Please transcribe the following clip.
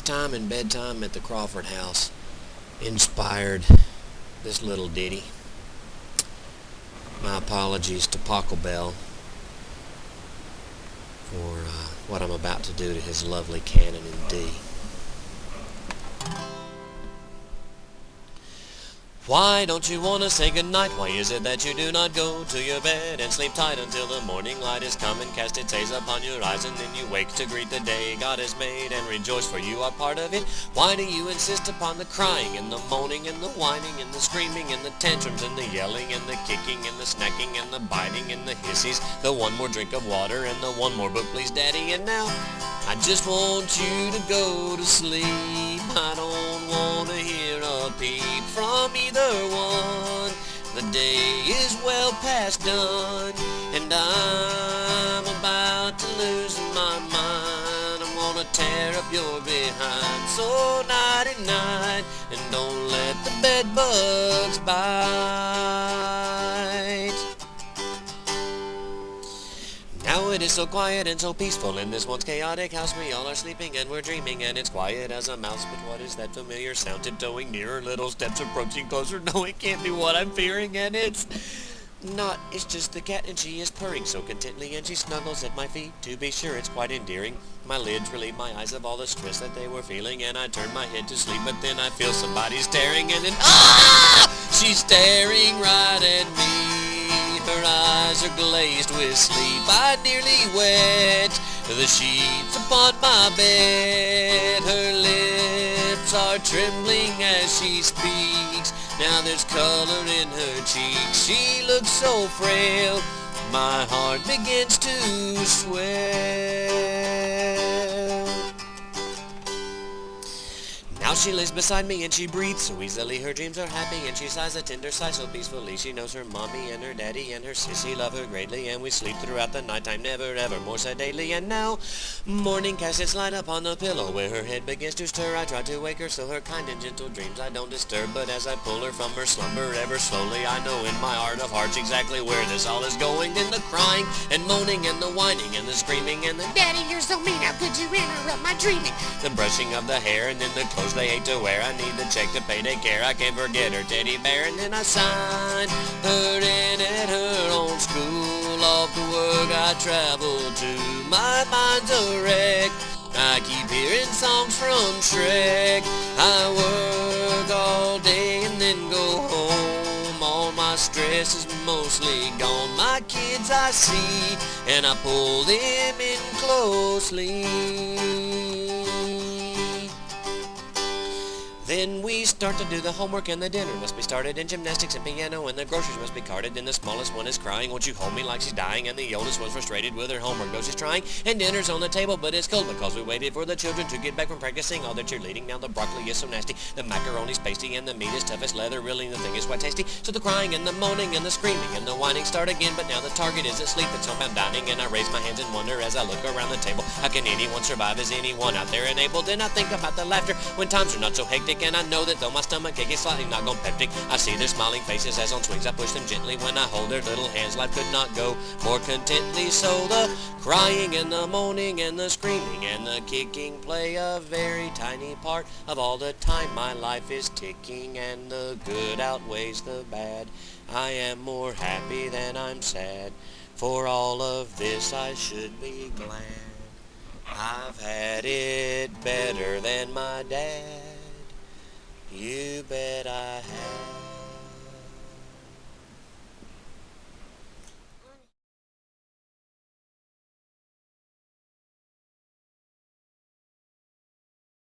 Time and Bedtime at the Crawford House inspired this little ditty. My apologies to Pachelbel for what I'm about to do to his lovely canon in D. Why don't you want to say goodnight? Why is it that you do not go to your bed and sleep tight until the morning light is come and cast its rays upon your eyes, and then you wake to greet the day God has made and rejoice, for you are part of it? Why do you insist upon the crying and the moaning and the whining and the screaming and the tantrums and the yelling and the kicking and the snacking and the biting and the hissies, the one more drink of water and the one more book please daddy? And now I just want you to go to sleep. I don't want to hear a peep from either one. The day is well past done, and I'm about to lose my mind. I'm gonna tear up your behind. So nighty night, and don't let the bed bugs bite. Now it is so quiet and so peaceful in this once chaotic house. We all are sleeping and we're dreaming, and it's quiet as a mouse. But what is that familiar sound tiptoeing nearer? Little steps approaching closer. No, it can't be what I'm fearing, and it's not. It's just the cat, and she is purring so contently, and she snuggles at my feet. To be sure, it's quite endearing. My lids relieve my eyes of all the stress that they were feeling, and I turn my head to sleep, but then I feel somebody staring, and then she's staring right at me. Her eyes are glazed with sleep. I nearly wet the sheets upon my bed. Her lips are trembling as she speaks. Now there's color in her cheeks. She looks so frail. My heart begins to swell. Now she lays beside me and she breathes so easily. Her dreams are happy and she sighs a tender sigh so peacefully. She knows her mommy and her daddy and her sissy love her greatly, and we sleep throughout the nighttime, never ever more sedately. And now morning casts its light upon the pillow where her head begins to stir. I try to wake her so her kind and gentle dreams I don't disturb, but as I pull her from her slumber ever slowly, I know in my heart of hearts exactly where this all is going. Then the crying and moaning and the whining and the screaming and the Daddy, you're so mean, how could you interrupt my dreaming? The brushing of the hair and then the clothes they hate to wear. I need the check to pay daycare. I can't forget her teddy bear. And then I signed her in at her own school. Off to work I travel to. My mind's a wreck. I keep hearing songs from Shrek. I work all day and then go home. All my stress is mostly gone. My kids I see and I pull them in closely. Then we start to do the homework, and the dinner must be started, and gymnastics and piano, and the groceries must be carted, and the smallest one is crying, won't you hold me like she's dying, and the oldest one's frustrated with her homework, though she's trying, and dinner's on the table, but it's cold because we waited for the children to get back from practicing all their cheerleading. Now the broccoli is so nasty, the macaroni's pasty, and the meat is tough as leather, really the thing is quite tasty. So the crying and the moaning and the screaming and the whining start again, but now the target is asleep, it's homebound dining, and I raise my hands in wonder as I look around the table. How can anyone survive? Is anyone out there enabled? Then I think about the laughter when times are not so hectic, and I know that though my stomach ache is slightly not gone peptic, I see their smiling faces as on swings I push them gently. When I hold their little hands, life could not go more contently. So the crying and the moaning and the screaming and the kicking play a very tiny part of all the time my life is ticking, and the good outweighs the bad. I am more happy than I'm sad. For all of this I should be glad. I've had it better than my dad. You bet.